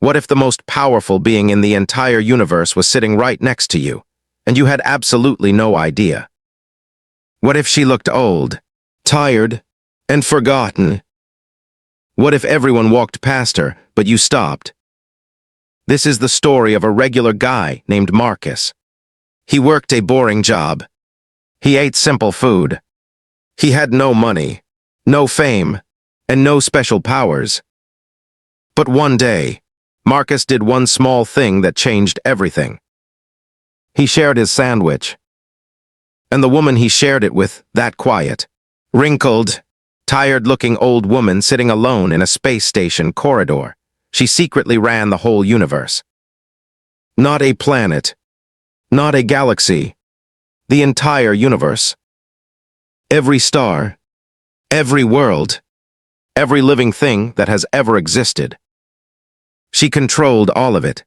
What if the most powerful being in the entire universe was sitting right next to you, and you had absolutely no idea? What if she looked old, tired, and forgotten? What if everyone walked past her, but you stopped? This is the story of a regular guy named Marcus. He worked a boring job. He ate simple food. He had no money, no fame, and no special powers. But one day, Marcus did one small thing that changed everything. He shared his sandwich. And the woman he shared it with, that quiet, wrinkled, tired-looking old woman sitting alone in a space station corridor, she secretly ran the whole universe. Not a planet, not a galaxy, the entire universe. Every star, every world, every living thing that has ever existed. She controlled all of it.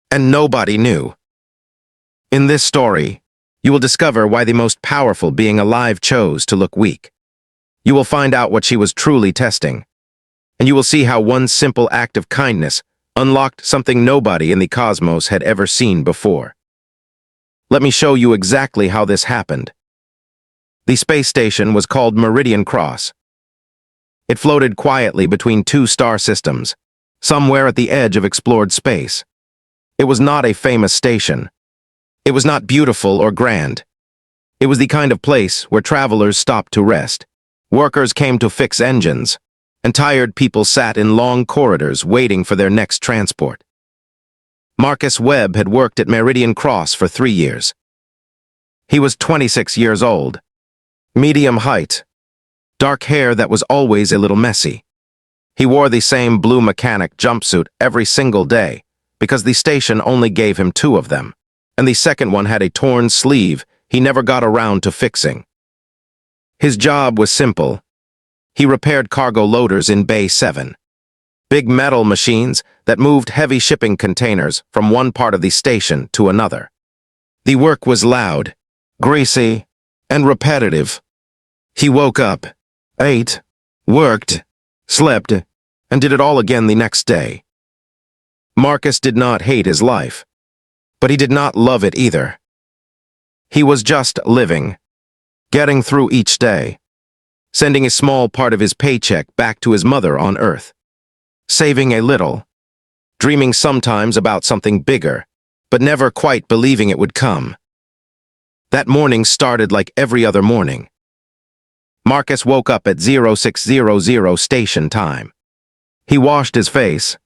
And nobody knew. In this story, you will discover why the most powerful being alive chose to look weak. You will find out what she was truly testing. And you will see how one simple act of kindness unlocked something nobody in the cosmos had ever seen before. Let me show you exactly how this happened. The space station was called Meridian Cross. It floated quietly between two star systems, somewhere at the edge of explored space. It was not a famous station. It was not beautiful or grand. It was the kind of place where travelers stopped to rest, workers came to fix engines, and tired people sat in long corridors waiting for their next transport. Marcus Webb had worked at Meridian Cross for 3 years. He was 26 years old, medium height, dark hair that was always a little messy. He wore the same blue mechanic jumpsuit every single day because the station only gave him 2 of them, and the second one had a torn sleeve he never got around to fixing. His job was simple. He repaired cargo loaders in Bay 7, big metal machines that moved heavy shipping containers from one part of the station to another. The work was loud, greasy, and repetitive. He woke up, ate, worked, slept, and did it all again the next day. Marcus did not hate his life, but he did not love it either. He was just living, getting through each day, sending a small part of his paycheck back to his mother on Earth, saving a little, dreaming sometimes about something bigger, but never quite believing it would come. That morning started like every other morning. Marcus woke up at 0600 station time. He washed his face.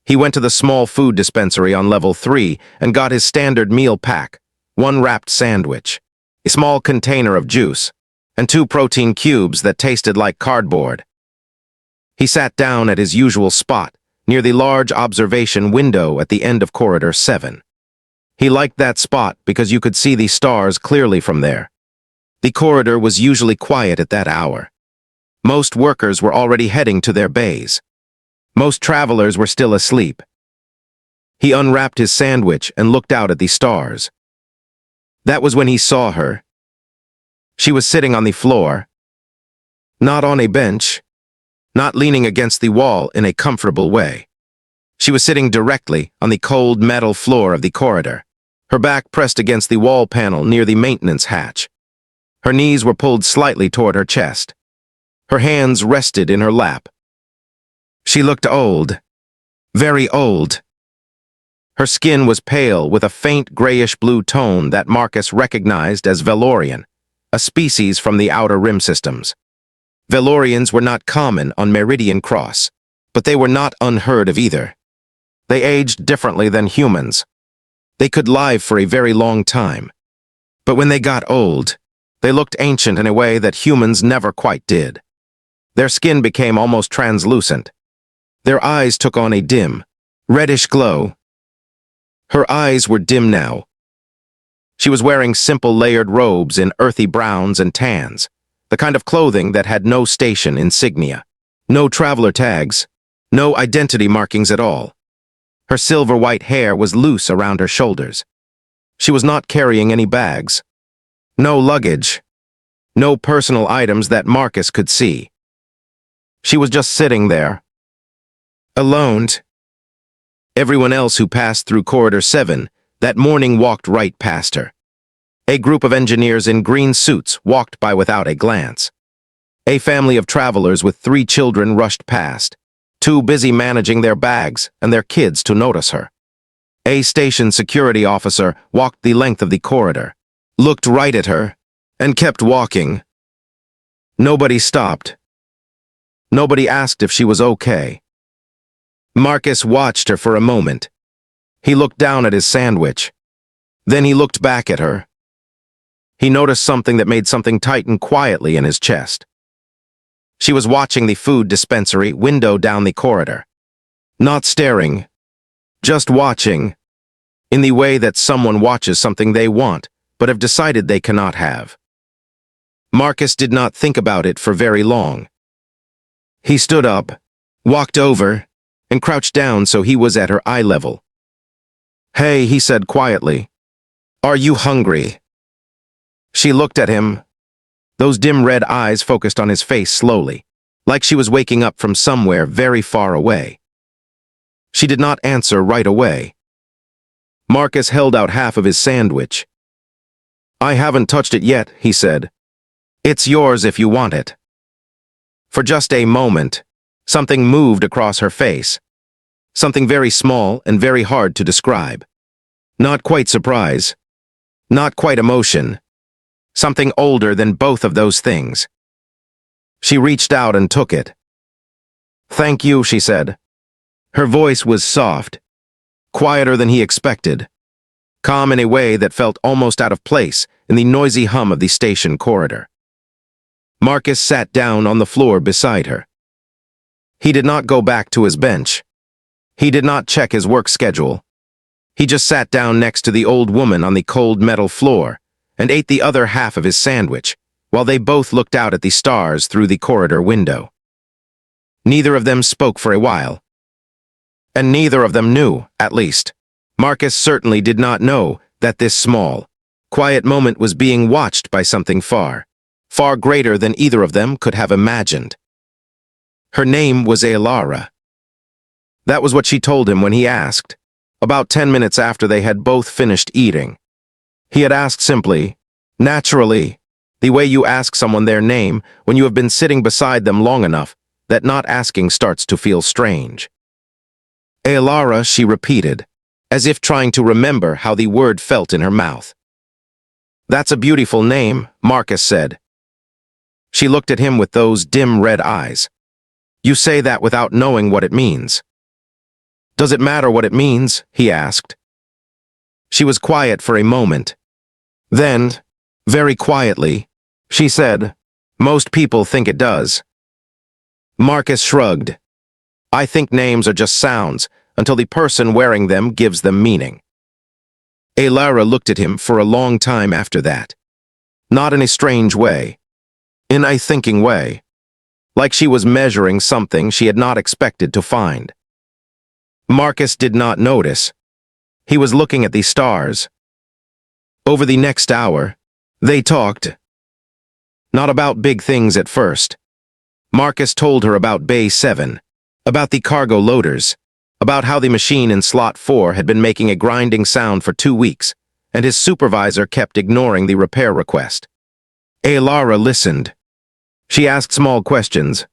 He went to the small food dispensary on level 3 and got his standard meal pack, 1 wrapped sandwich, a small container of juice, and 2 protein cubes that tasted like cardboard. He sat down at his usual spot, near the large observation window at the end of Corridor 7. He liked that spot because you could see the stars clearly from there. The corridor was usually quiet at that hour. Most workers were already heading to their bays. Most travelers were still asleep. He unwrapped his sandwich and looked out at the stars. That was when he saw her. She was sitting on the floor, not on a bench, not leaning against the wall in a comfortable way. She was sitting directly on the cold metal floor of the corridor, her back pressed against the wall panel near the maintenance hatch. Her knees were pulled slightly toward her chest. Her hands rested in her lap. She looked old, very old. Her skin was pale with a faint grayish-blue tone that Marcus recognized as Velorian, a species from the Outer Rim systems. Velorians were not common on Meridian Cross, but they were not unheard of either. They aged differently than humans. They could live for a very long time. But when they got old, they looked ancient in a way that humans never quite did. Their skin became almost translucent. Their eyes took on a dim, reddish glow. Her eyes were dim now. She was wearing simple layered robes in earthy browns and tans, the kind of clothing that had no station insignia, no traveler tags, no identity markings at all. Her silver-white hair was loose around her shoulders. She was not carrying any bags, no luggage, no personal items that Marcus could see. She was just sitting there, alone, Everyone else who passed through Corridor 7 that morning walked right past her. A group of engineers in green suits walked by without a glance. A family of travelers with 3 children rushed past, too busy managing their bags and their kids to notice her. A station security officer walked the length of the corridor, looked right at her, and kept walking. Nobody stopped. Nobody asked if she was okay. Marcus watched her for a moment. He looked down at his sandwich. Then he looked back at her. He noticed something that made something tighten quietly in his chest. She was watching the food dispensary window down the corridor. Not staring, just watching, in the way that someone watches something they want, but have decided they cannot have. Marcus did not think about it for very long. He stood up, walked over, and crouched down so he was at her eye level. "Hey," he said quietly. "Are you hungry?" She looked at him. Those dim red eyes focused on his face slowly, like she was waking up from somewhere very far away. She did not answer right away. Marcus held out half of his sandwich. "I haven't touched it yet," he said. "It's yours if you want it." For just a moment, something moved across her face. Something very small and very hard to describe. Not quite surprise. Not quite emotion. Something older than both of those things. She reached out and took it. "Thank you," she said. Her voice was soft, quieter than he expected, calm in a way that felt almost out of place in the noisy hum of the station corridor. Marcus sat down on the floor beside her. He did not go back to his bench. He did not check his work schedule. He just sat down next to the old woman on the cold metal floor and ate the other half of his sandwich, while they both looked out at the stars through the corridor window. Neither of them spoke for a while. And neither of them knew, at least. Marcus certainly did not know that this small, quiet moment was being watched by something far greater than either of them could have imagined. Her name was Elara. That was what she told him when he asked, about 10 minutes after they had both finished eating. He had asked simply, naturally, the way you ask someone their name when you have been sitting beside them long enough that not asking starts to feel strange. Elara, she repeated, as if trying to remember how the word felt in her mouth. "That's a beautiful name," Marcus said. She looked at him with those dim red eyes. "You say that without knowing what it means." "Does it matter what it means?" he asked. She was quiet for a moment. Then, very quietly, she said, "Most people think it does." Marcus shrugged. "I think names are just sounds until the person wearing them gives them meaning." Elara looked at him for a long time after that. Not in a strange way. In a thinking way. Like she was measuring something she had not expected to find. Marcus did not notice. He was looking at the stars. Over the next hour, they talked. Not about big things at first. Marcus told her about Bay 7, about the cargo loaders, about how the machine in Slot 4 had been making a grinding sound for 2 weeks, and his supervisor kept ignoring the repair request. Elara listened. She asked small questions.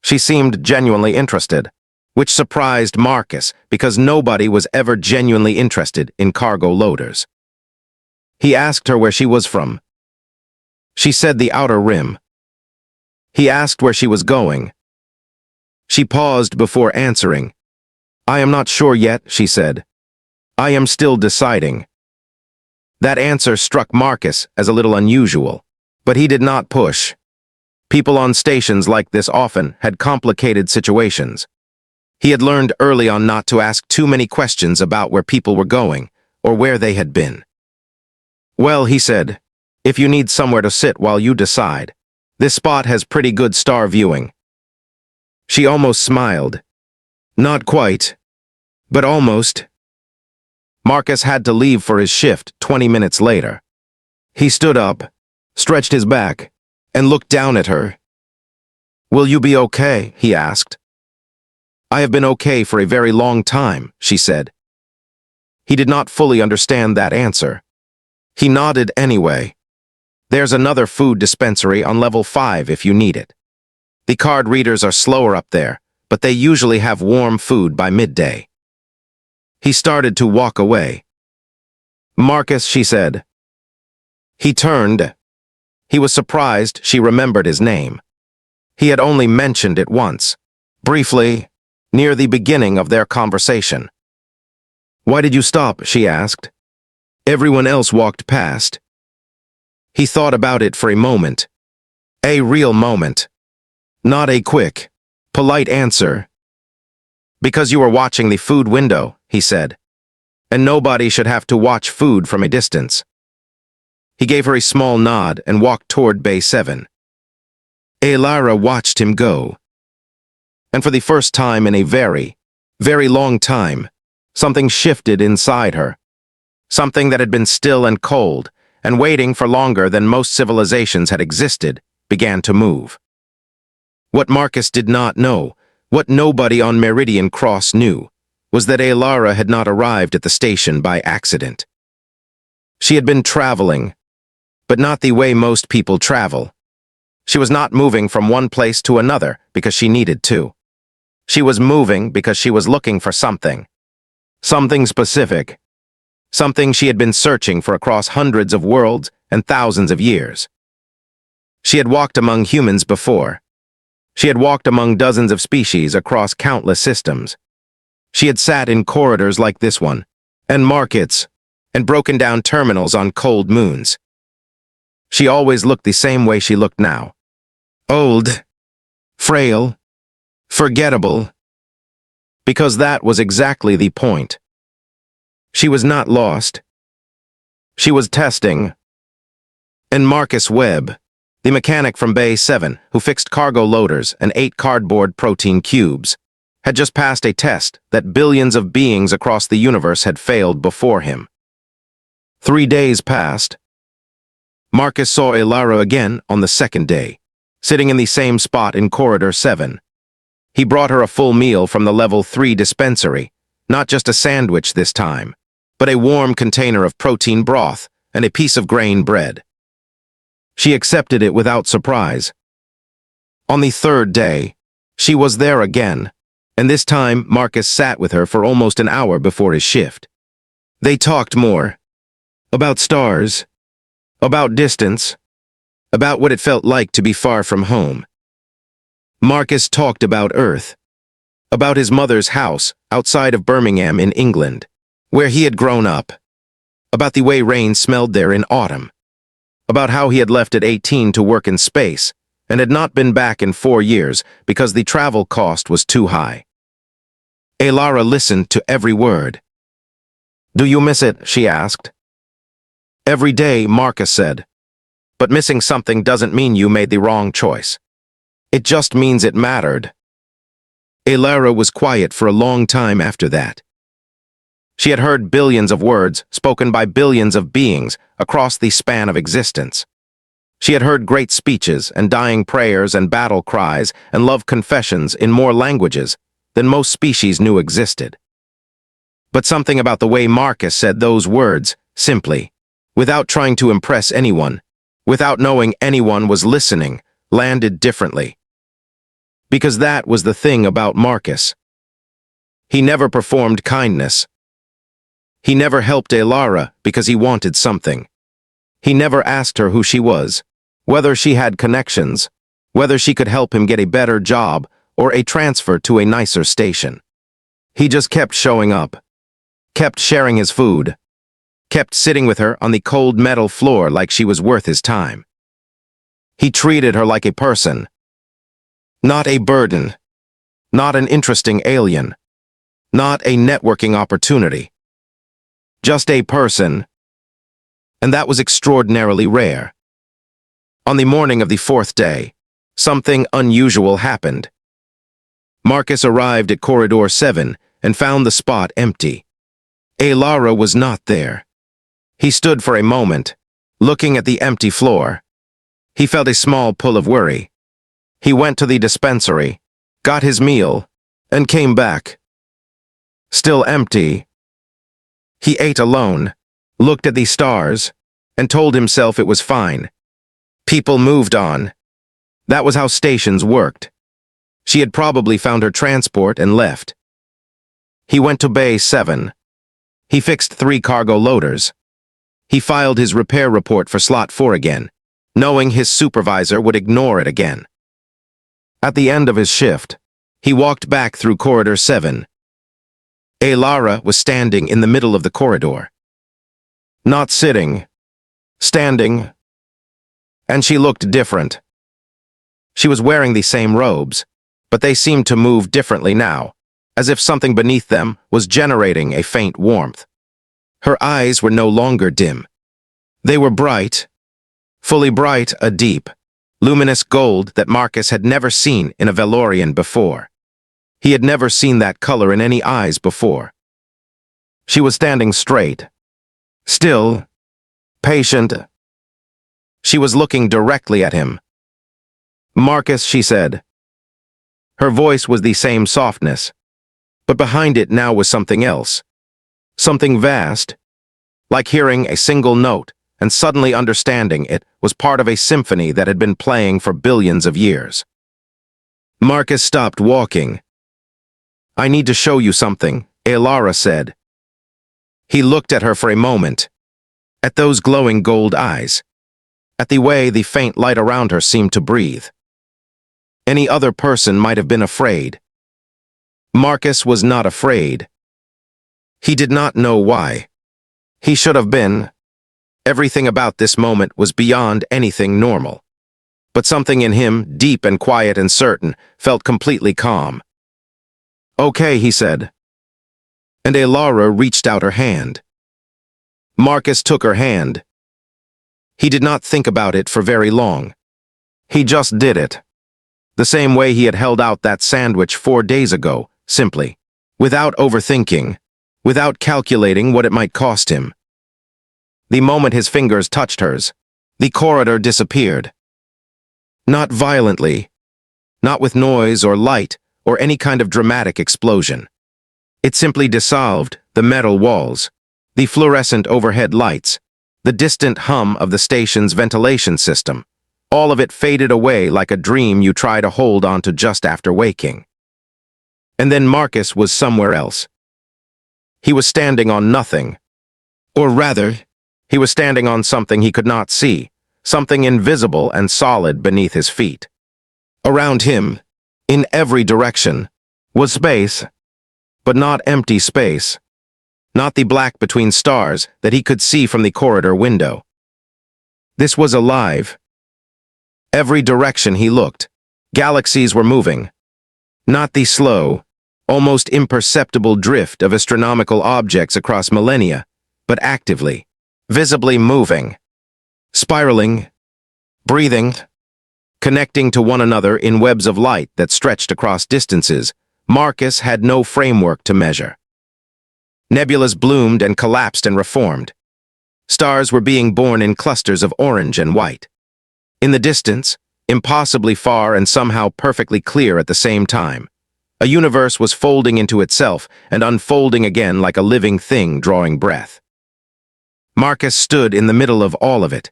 She seemed genuinely interested, which surprised Marcus because nobody was ever genuinely interested in cargo loaders. He asked her where she was from. She said the Outer Rim. He asked where she was going. She paused before answering. "I am not sure yet," she said. "I am still deciding." That answer struck Marcus as a little unusual, but he did not push. People on stations like this often had complicated situations. He had learned early on not to ask too many questions about where people were going or where they had been. "Well," he said, "if you need somewhere to sit while you decide, this spot has pretty good star viewing." She almost smiled. Not quite, but almost. Marcus had to leave for his shift 20 minutes later. He stood up, stretched his back, and looked down at her. "Will you be okay?" he asked. I have been okay for a very long time, she said. He did not fully understand that answer. He nodded anyway. There's another food dispensary on level 5 if you need it. The card readers are slower up there, but they usually have warm food by midday. He started to walk away. Marcus, she said. He turned. He was surprised she remembered his name. He had only mentioned it once, briefly, near the beginning of their conversation. Why did you stop? She asked. Everyone else walked past. He thought about it for a moment. A real moment. Not a quick, polite answer. Because you were watching the food window, he said. And nobody should have to watch food from a distance. He gave her a small nod and walked toward Bay 7. Elara watched him go. And for the first time in a very, very long time, something shifted inside her. Something that had been still and cold, and waiting for longer than most civilizations had existed, began to move. What Marcus did not know, what nobody on Meridian Cross knew, was that Elara had not arrived at the station by accident. She had been traveling, but not the way most people travel. She was not moving from one place to another because she needed to. She was moving because she was looking for something. Something specific. Something she had been searching for across hundreds of worlds and thousands of years. She had walked among humans before. She had walked among dozens of species across countless systems. She had sat in corridors like this one, and markets, and broken down terminals on cold moons. She always looked the same way she looked now. Old, frail, forgettable. Because that was exactly the point. She was not lost. She was testing. And Marcus Webb, the mechanic from Bay 7 who fixed cargo loaders and ate cardboard protein cubes, had just passed a test that billions of beings across the universe had failed before him. 3 days passed. Marcus saw Elara again on the second day, sitting in the same spot in Corridor 7. He brought her a full meal from the Level 3 dispensary, not just a sandwich this time, but a warm container of protein broth and a piece of grain bread. She accepted it without surprise. On the third day, she was there again, and this time Marcus sat with her for almost an hour before his shift. They talked more. About stars. About distance. About what it felt like to be far from home. Marcus talked about Earth. About his mother's house outside of Birmingham in England, where he had grown up. About the way rain smelled there in autumn. About how he had left at 18 to work in space and had not been back in 4 years because the travel cost was too high. Elara listened to every word. Do you miss it? She asked. Every day, Marcus said. But missing something doesn't mean you made the wrong choice. It just means it mattered. Elara was quiet for a long time after that. She had heard billions of words spoken by billions of beings across the span of existence. She had heard great speeches and dying prayers and battle cries and love confessions in more languages than most species knew existed. But something about the way Marcus said those words, simply, without trying to impress anyone, without knowing anyone was listening, landed differently. Because that was the thing about Marcus. He never performed kindness. He never helped Elara because he wanted something. He never asked her who she was, whether she had connections, whether she could help him get a better job or a transfer to a nicer station. He just kept showing up, kept sharing his food, kept sitting with her on the cold metal floor like she was worth his time. He treated her like a person, not a burden, not an interesting alien, not a networking opportunity. Just a person, and that was extraordinarily rare. On the morning of the 4th day, something unusual happened. Marcus arrived at Corridor 7 and found the spot empty. Elara was not there. He stood for a moment, looking at the empty floor. He felt a small pull of worry. He went to the dispensary, got his meal, and came back. Still empty. He ate alone, looked at the stars, and told himself it was fine. People moved on. That was how stations worked. She had probably found her transport and left. He went to Bay 7. He fixed 3 cargo loaders. He filed his repair report for Slot 4 again, knowing his supervisor would ignore it again. At the end of his shift, he walked back through Corridor 7. Lara was standing in the middle of the corridor. Not sitting, standing. And she looked different. She was wearing the same robes, but they seemed to move differently now, as if something beneath them was generating a faint warmth. Her eyes were no longer dim. They were bright, fully bright, a deep, luminous gold that Marcus had never seen in a Valorian before. He had never seen that color in any eyes before. She was standing straight, still, patient. She was looking directly at him. "Marcus," she said. Her voice was the same softness, but behind it now was something else. Something vast, like hearing a single note and suddenly understanding it was part of a symphony that had been playing for billions of years. Marcus stopped walking. "I need to show you something," Lara said. He looked at her for a moment, at those glowing gold eyes, at the way the faint light around her seemed to breathe. Any other person might have been afraid. Marcus was not afraid. He did not know why. He should have been. Everything about this moment was beyond anything normal. But something in him, deep and quiet and certain, felt completely calm. "Okay," he said. And Lara reached out her hand. Marcus took her hand. He did not think about it for very long. He just did it. The same way he had held out that sandwich 4 days ago, simply, without overthinking, without calculating what it might cost him. The moment his fingers touched hers, the corridor disappeared. Not violently, not with noise or light or any kind of dramatic explosion. It simply dissolved, the metal walls, the fluorescent overhead lights, the distant hum of the station's ventilation system. All of it faded away like a dream you try to hold onto just after waking. And then Marcus was somewhere else. He was standing on nothing. Or rather, he was standing on something he could not see, something invisible and solid beneath his feet. Around him, in every direction, was space, but not empty space. Not the black between stars that he could see from the corridor window. This was alive. Every direction he looked, galaxies were moving. Not the slow, almost imperceptible drift of astronomical objects across millennia, but actively, visibly moving, spiraling, breathing, connecting to one another in webs of light that stretched across distances. Marcus had no framework to measure. Nebulas bloomed and collapsed and reformed. Stars were being born in clusters of orange and white. In the distance, impossibly far and somehow perfectly clear at the same time, a universe was folding into itself and unfolding again like a living thing drawing breath. Marcus stood in the middle of all of it.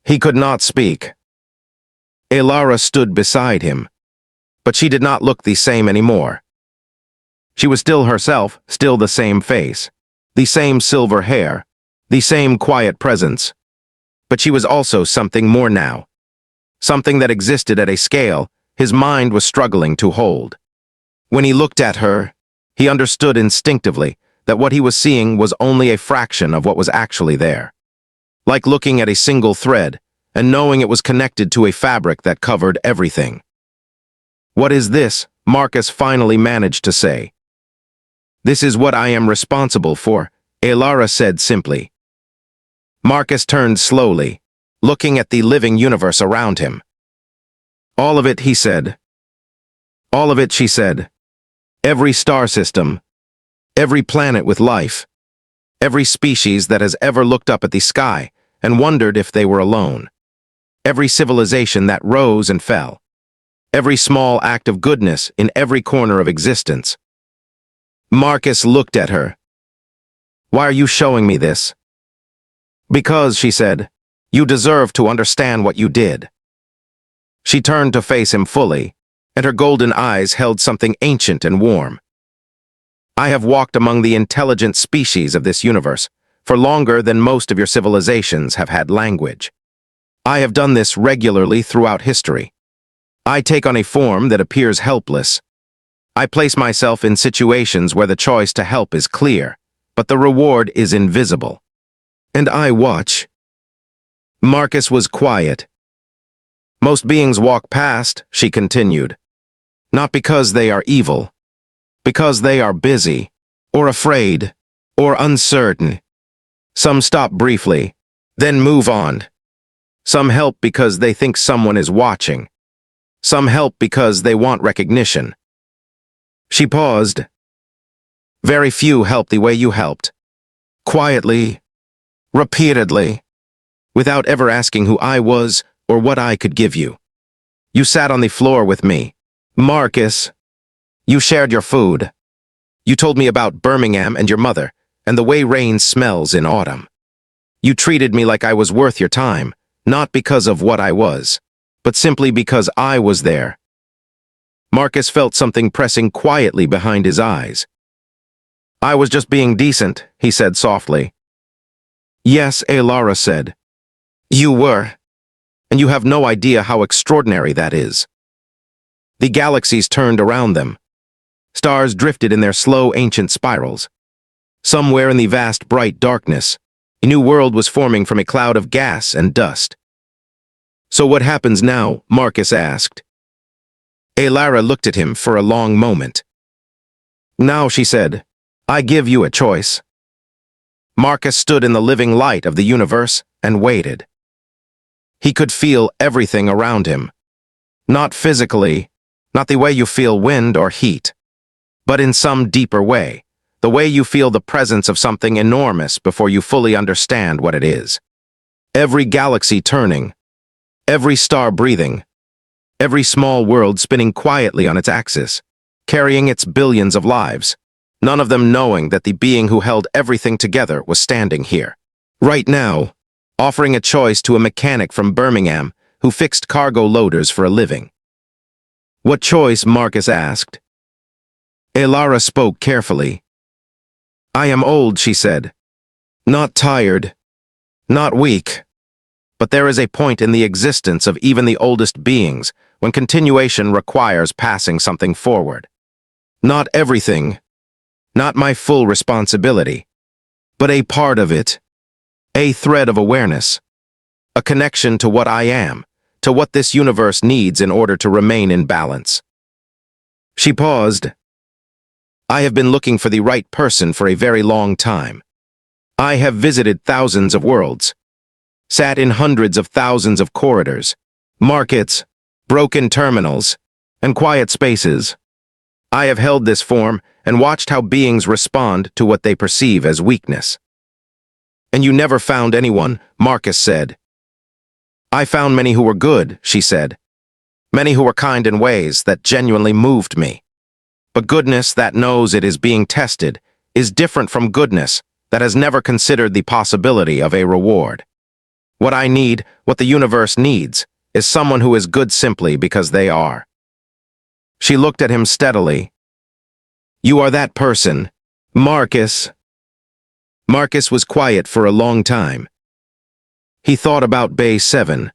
He could not speak. Lara stood beside him, but she did not look the same anymore. She was still herself, still the same face, the same silver hair, the same quiet presence. But she was also something more now. Something that existed at a scale his mind was struggling to hold. When he looked at her, he understood instinctively that what he was seeing was only a fraction of what was actually there. Like looking at a single thread and knowing it was connected to a fabric that covered everything. "What is this?" Marcus finally managed to say. "This is what I am responsible for," Lara said simply. Marcus turned slowly, looking at the living universe around him. "All of it," he said. "All of it," she said. "Every star system, every planet with life, every species that has ever looked up at the sky and wondered if they were alone, every civilization that rose and fell, every small act of goodness in every corner of existence. Marcus looked at her. "Why are you showing me this?" "Because," she said, "you deserve to understand what you did." She turned to face him fully, and her golden eyes held something ancient and warm. "I have walked among the intelligent species of this universe for longer than most of your civilizations have had language. I have done this regularly throughout history. I take on a form that appears helpless. I place myself in situations where the choice to help is clear, but the reward is invisible. And I watch." Marcus was quiet. "Most beings walk past," she continued, "not because they are evil, because they are busy, or afraid, or uncertain. Some stop briefly, then move on. Some help because they think someone is watching. Some help because they want recognition." She paused. "Very few help the way you helped. Quietly, repeatedly, without ever asking who I was or what I could give you. You sat on the floor with me, Marcus. You shared your food. You told me about Birmingham and your mother, and the way rain smells in autumn. You treated me like I was worth your time, not because of what I was, but simply because I was there." Marcus felt something pressing quietly behind his eyes. "I was just being decent," he said softly. "Yes," Alara said. "You were. And you have no idea how extraordinary that is." The galaxies turned around them. Stars drifted in their slow, ancient spirals. Somewhere in the vast, bright darkness, a new world was forming from a cloud of gas and dust. "So what happens now?" Marcus asked. Alara looked at him for a long moment. "Now," she said, "I give you a choice." Marcus stood in the living light of the universe and waited. He could feel everything around him. Not physically, not the way you feel wind or heat, but in some deeper way, the way you feel the presence of something enormous before you fully understand what it is. Every galaxy turning, every star breathing, every small world spinning quietly on its axis, carrying its billions of lives, none of them knowing that the being who held everything together was standing here, right now, offering a choice to a mechanic from Birmingham who fixed cargo loaders for a living. "What choice?" Marcus asked. Alara spoke carefully. "I am old," she said. "Not tired, not weak. But there is a point in the existence of even the oldest beings when continuation requires passing something forward. Not everything, not my full responsibility, but a part of it, a thread of awareness, a connection to what I am, to what this universe needs in order to remain in balance." She paused. "I have been looking for the right person for a very long time. I have visited thousands of worlds, sat in hundreds of thousands of corridors, markets, broken terminals, and quiet spaces. I have held this form and watched how beings respond to what they perceive as weakness." "And you never found anyone," Marcus said. "I found many who were good," she said. "Many who were kind in ways that genuinely moved me. But goodness that knows it is being tested is different from goodness that has never considered the possibility of a reward. What I need, what the universe needs, is someone who is good simply because they are." She looked at him steadily. "You are that person, Marcus." Marcus was quiet for a long time. He thought about Bay 7,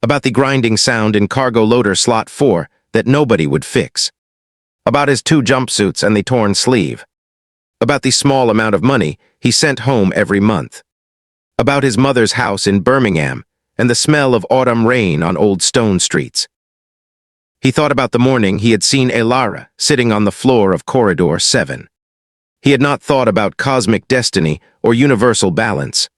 about the grinding sound in cargo loader slot 4 that nobody would fix, about his 2 jumpsuits and the torn sleeve, about the small amount of money he sent home every month, about his mother's house in Birmingham and the smell of autumn rain on old stone streets. He thought about the morning he had seen Alara sitting on the floor of Corridor 7. He had not thought about cosmic destiny or universal balance.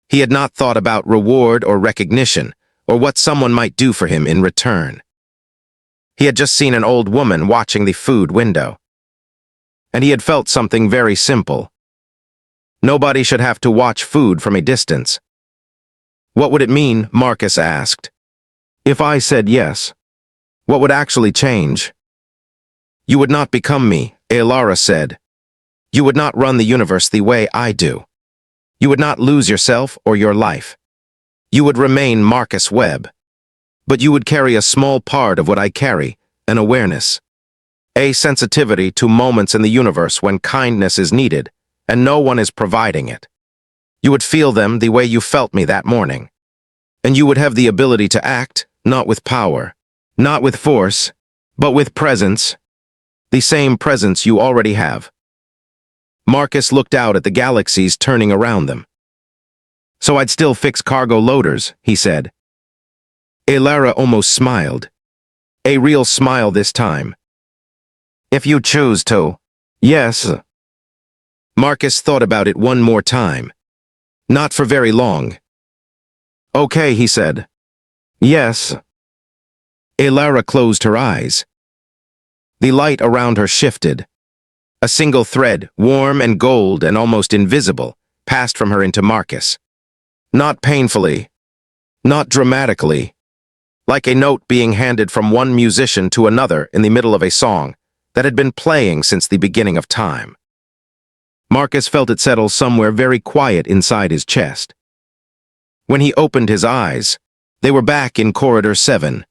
He had not thought about reward or recognition or what someone might do for him in return. He had just seen an old woman watching the food window. And he had felt something very simple. Nobody should have to watch food from a distance. "What would it mean?" Marcus asked. "If I said yes?" What would actually change? You would not become me, Alara said. You would not run the universe the way I do. You would not lose yourself or your life. You would remain Marcus Webb. But you would carry a small part of what I carry, an awareness. A sensitivity to moments in the universe when kindness is needed, and no one is providing it. You would feel them the way you felt me that morning. And you would have the ability to act, not with power, not with force, but with presence. The same presence you already have. Marcus looked out at the galaxies turning around them. So I'd still fix cargo loaders, he said. Alara almost smiled. A real smile this time. If you choose to. Yes. Marcus thought about it one more time. Not for very long. Okay, he said. Yes. Alara closed her eyes. The light around her shifted. A single thread, warm and gold and almost invisible, passed from her into Marcus. Not painfully. Not dramatically. Like a note being handed from one musician to another in the middle of a song that had been playing since the beginning of time. Marcus felt it settle somewhere very quiet inside his chest. When he opened his eyes, they were back in Corridor 7.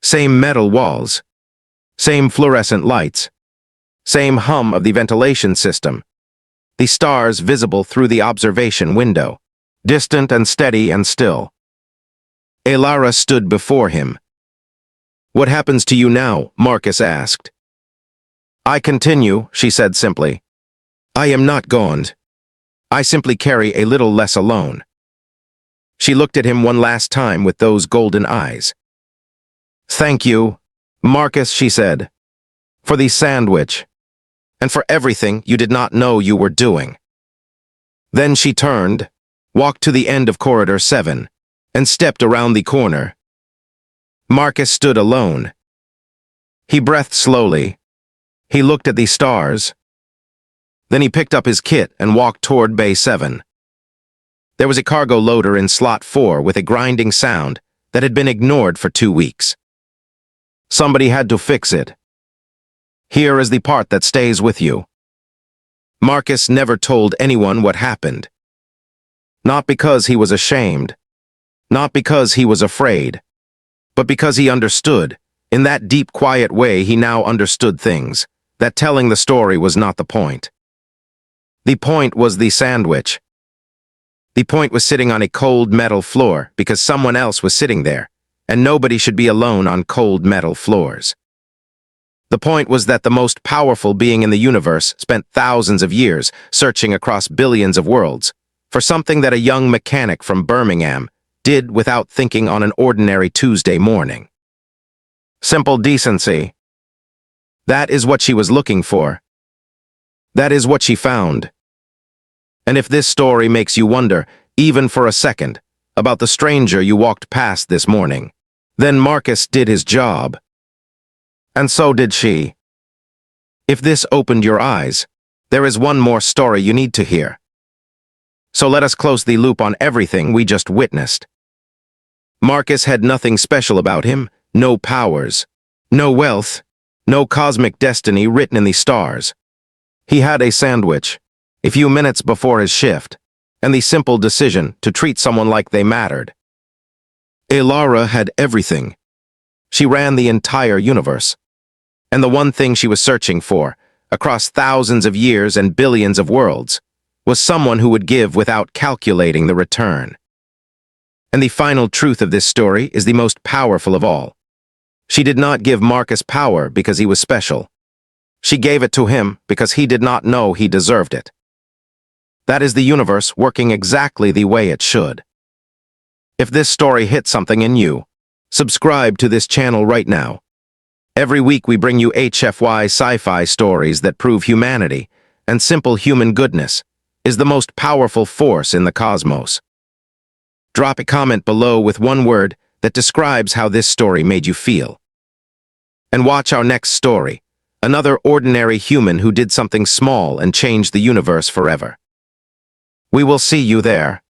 Same metal walls. Same fluorescent lights. Same hum of the ventilation system. The stars visible through the observation window, distant and steady and still. Alara stood before him. What happens to you now? Marcus asked. I continue, she said simply. I am not gone. I simply carry a little less alone. She looked at him one last time with those golden eyes. Thank you, Marcus, she said, for the sandwich, and for everything you did not know you were doing. Then she turned, walked to the end of Corridor 7, and stepped around the corner. Marcus stood alone. He breathed slowly. He looked at the stars. Then he picked up his kit and walked toward Bay 7. There was a cargo loader in Slot 4 with a grinding sound that had been ignored for 2 weeks. Somebody had to fix it. Here is the part that stays with you. Marcus never told anyone what happened. Not because he was ashamed. Not because he was afraid. But because he understood. In that deep, quiet way he now understood things. That telling the story was not the point. The point was the sandwich. The point was sitting on a cold metal floor because someone else was sitting there, and nobody should be alone on cold metal floors. The point was that the most powerful being in the universe spent thousands of years searching across billions of worlds for something that a young mechanic from Birmingham did without thinking on an ordinary Tuesday morning. Simple decency. That is what she was looking for. That is what she found. And if this story makes you wonder, even for a second, about the stranger you walked past this morning, then Marcus did his job. And so did she. If this opened your eyes, there is one more story you need to hear. So let us close the loop on everything we just witnessed. Marcus had nothing special about him, no powers, no wealth, no cosmic destiny written in the stars. He had a sandwich, a few minutes before his shift, and the simple decision to treat someone like they mattered. Alara had everything. She ran the entire universe. And the one thing she was searching for, across thousands of years and billions of worlds, was someone who would give without calculating the return. And the final truth of this story is the most powerful of all. She did not give Marcus power because he was special. She gave it to him because he did not know he deserved it. That is the universe working exactly the way it should. If this story hit something in you, subscribe to this channel right now. Every week we bring you HFY sci-fi stories that prove humanity and simple human goodness is the most powerful force in the cosmos. Drop a comment below with one word that describes how this story made you feel. And watch our next story, another ordinary human who did something small and changed the universe forever. We will see you there.